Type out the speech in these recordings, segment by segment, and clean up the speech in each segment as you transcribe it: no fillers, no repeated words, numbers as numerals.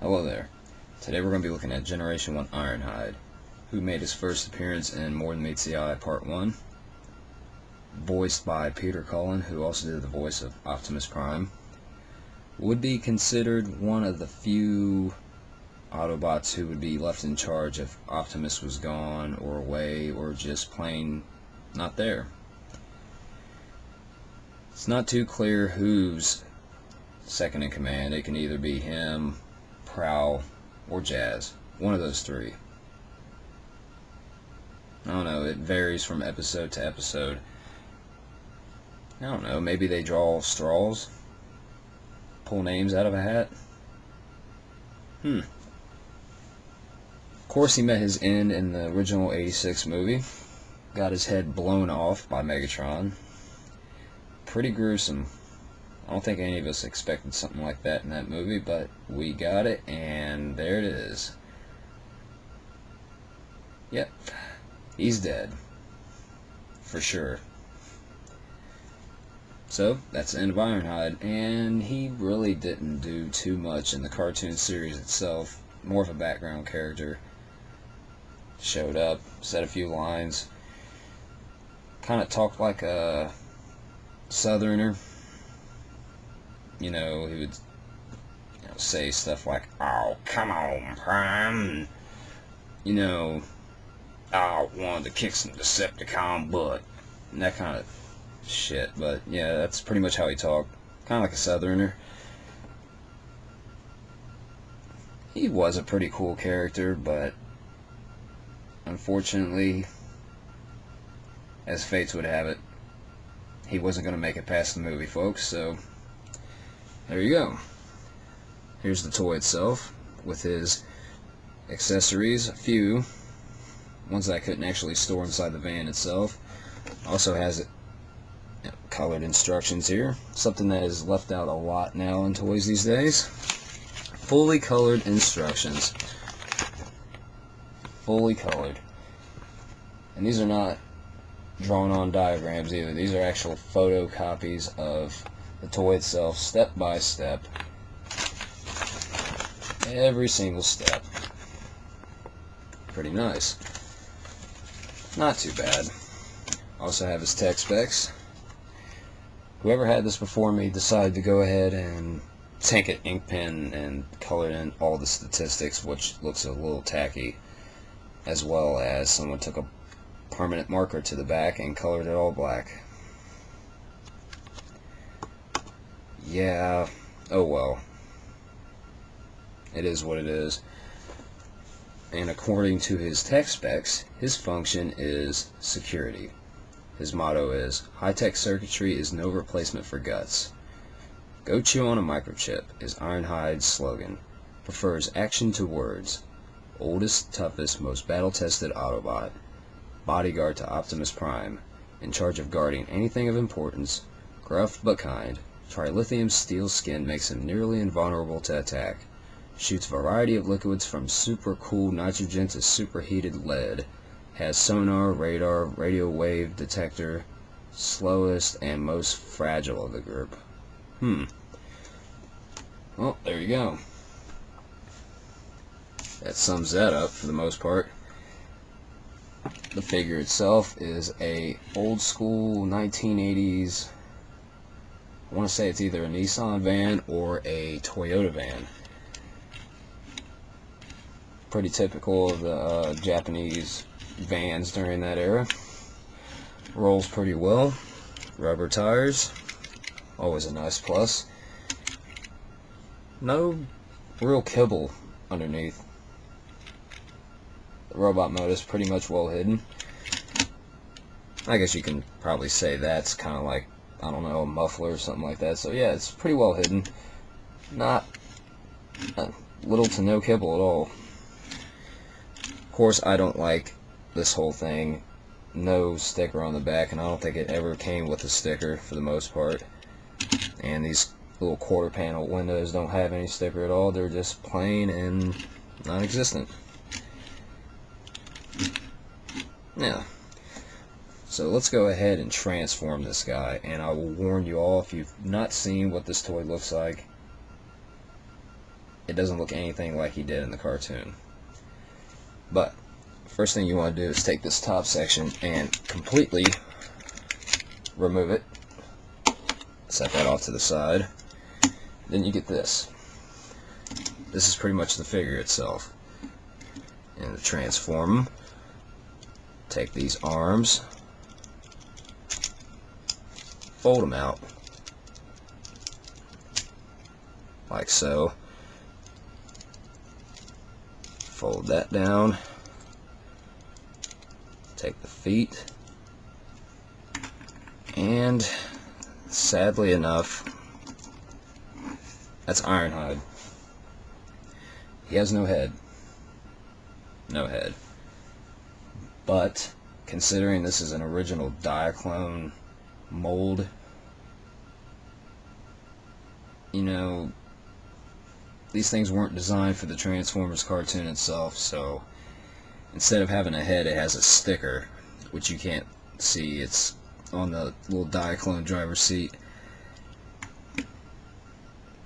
Hello there. Today we're going to be looking at Generation 1 Ironhide, who made his first appearance in More Than Meets the Eye Part 1, voiced by Peter Cullen, who also did the voice of Optimus Prime. Would be considered one of the few Autobots who would be left in charge if Optimus was gone or away or just plain not there. It's not too clear who's second in command. It can either be him, Prowl, or Jazz. One of those three. I don't know, it varies from episode to episode. I don't know, maybe they draw straws? Pull names out of a hat? Of course he met his end in the original 86 movie. Got his head blown off by Megatron. Pretty gruesome. I don't think any of us expected something like that in that movie, but we got it, and there it is. Yep, he's dead. For sure. So, that's the end of Ironhide, and he really didn't do too much in the cartoon series itself. More of a background character. Showed up, said a few lines. Kind of talked like a Southerner. You know, he would say stuff like, "Oh, come on, Prime." You know, "I wanted to kick some Decepticon butt." And that kind of shit. But, yeah, that's pretty much how he talked. Kind of like a Southerner. He was a pretty cool character, but unfortunately, as fates would have it, he wasn't going to make it past the movie, folks, so there you go. Here's the toy itself, with his accessories, a few ones that I couldn't actually store inside the van itself. Also has colored instructions here, something that is left out a lot now in toys these days. Fully colored instructions. Fully colored. And these are not drawn on diagrams either. These are actual photocopies of the toy itself, step by step. Every single step. Pretty nice. Not too bad. Also have his tech specs. Whoever had this before me decided to go ahead and take an ink pen and color in all the statistics, which looks a little tacky, as well as someone took a permanent marker to the back and colored it all black. Yeah, oh well. It is what it is. And according to his tech specs, his function is security. His motto is, "High-tech circuitry is no replacement for guts." "Go chew on a microchip" is Ironhide's slogan. Prefers action to words. Oldest, toughest, most battle-tested Autobot. Bodyguard to Optimus Prime. In charge of guarding anything of importance. Gruff but kind. Trilithium steel skin makes him nearly invulnerable to attack. Shoots variety of liquids from super cool nitrogen to superheated lead. Has sonar, radar, radio wave detector. Slowest and most fragile of the group. Well, there you go. That sums that up for the most part. The figure itself is a old school 1980s, I want to say it's either a Nissan van or a Toyota van. Pretty typical of the Japanese vans during that era. Rolls pretty well. Rubber tires, always a nice plus. No real kibble underneath. The robot mode is pretty much well hidden. I guess you can probably say that's kind of like, I don't know, a muffler or something like that. So yeah, it's pretty well hidden. Not little to no kibble at all. Of course, I don't like this whole thing. No sticker on the back, and I don't think it ever came with a sticker for the most part. And these little quarter panel windows don't have any sticker at all. They're just plain and non-existent. Yeah. So let's go ahead and transform this guy, and I will warn you all, if you've not seen what this toy looks like, it doesn't look anything like he did in the cartoon. But first thing you want to do is take this top section and completely remove it. Set that off to the side. Then you get this. This is pretty much the figure itself. And to transform them, take these arms, fold them out like so. Fold that down. Take the feet, and sadly enough, that's Ironhide. He has no head. No head. But considering this is an original Diaclone mold, you know, these things weren't designed for the Transformers cartoon itself, so instead of having a head, it has a sticker, which you can't see. It's on the little Diaclone driver's seat.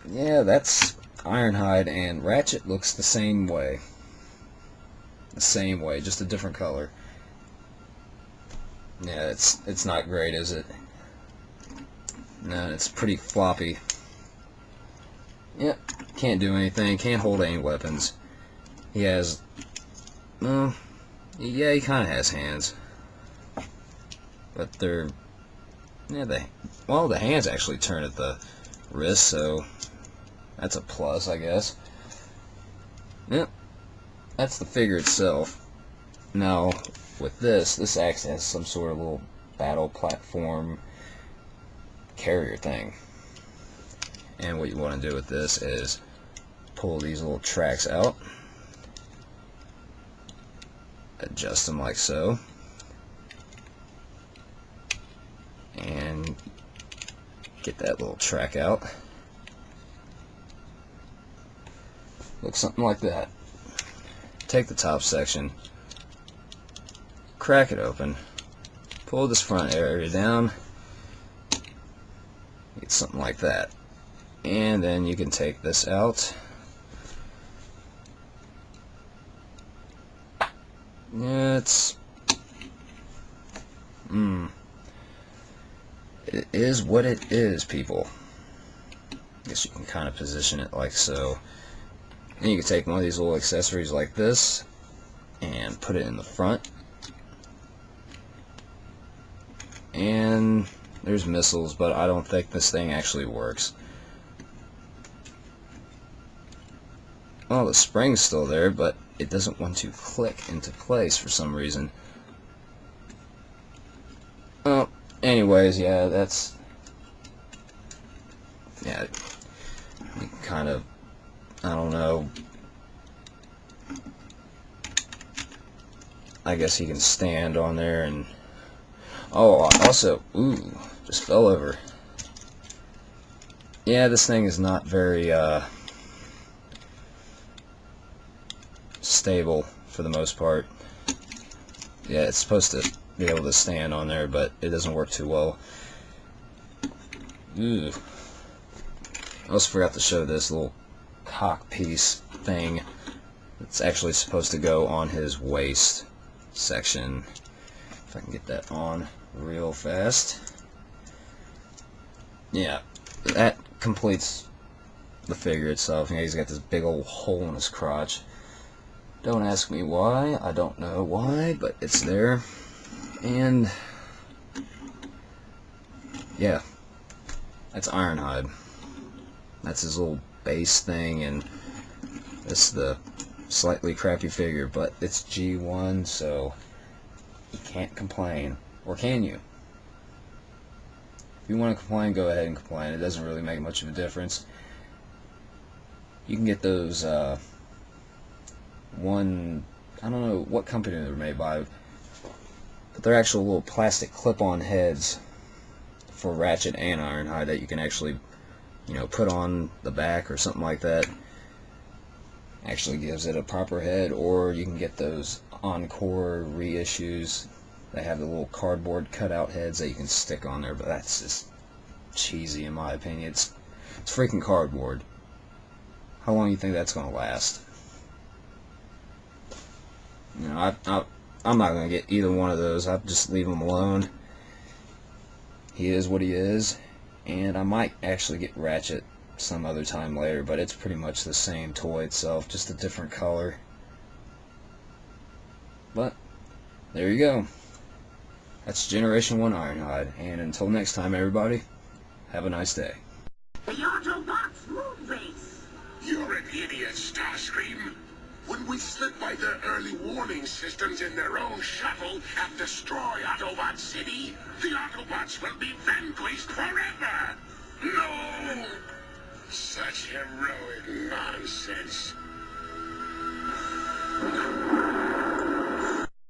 Yeah, that's Ironhide, and Ratchet looks the same way. The same way, just a different color. Yeah, it's not great, is it? No, it's pretty floppy. Yep, can't do anything, can't hold any weapons. He has, well, yeah, he kind of has hands. But they're, yeah, the hands actually turn at the wrist, so that's a plus, I guess. Yep, that's the figure itself. Now, with this acts as some sort of little battle platform carrier thing. And what you want to do with this is pull these little tracks out, adjust them like so, and get that little track out. Looks something like that. Take the top section, crack it open, pull this front area down, get something like that. And then you can take this out. Yeah, it is what it is, people. I guess you can kind of position it like so. And you can take one of these little accessories like this and put it in the front. And there's missiles, but I don't think this thing actually works. Well, the spring's still there, but it doesn't want to click into place for some reason. Well, anyways, yeah, that's... yeah, you can kind of... I don't know. I guess he can stand on there and... oh, also... ooh, just fell over. Yeah, this thing is not very, stable for the most part. Yeah, it's supposed to be able to stand on there, but it doesn't work too well. Ooh. I also forgot to show this little cock piece thing. It's actually supposed to go on his waist section. If I can get that on real fast. Yeah, that completes the figure itself. Yeah, he's got this big old hole in his crotch. Don't ask me why. I don't know why, but it's there. And yeah, that's Ironhide. That's his little base thing, and this is the slightly crappy figure, but it's G1, so you can't complain. Or can you? If you want to complain, go ahead and complain. It doesn't really make much of a difference. You can get those, I don't know what company they're made by, but they're actual little plastic clip-on heads for Ratchet and Ironhide that you can actually, you know, put on the back or something like that. Actually gives it a proper head. Or you can get those Encore reissues that have the little cardboard cutout heads that you can stick on there, but that's just cheesy in my opinion. It's freaking cardboard. How long do you think that's going to last? You know, I'm not going to get either one of those. I'll just leave him alone. He is what he is. And I might actually get Ratchet some other time later, but it's pretty much the same toy itself, just a different color. But there you go. That's Generation 1 Ironhide. And until next time, everybody, have a nice day. The Autobots moon base. You're an idiot, Starscream. When we slip by their early warning systems in their own shuttle and destroy Autobot City, the Autobots will be vanquished forever. No! Such heroic nonsense.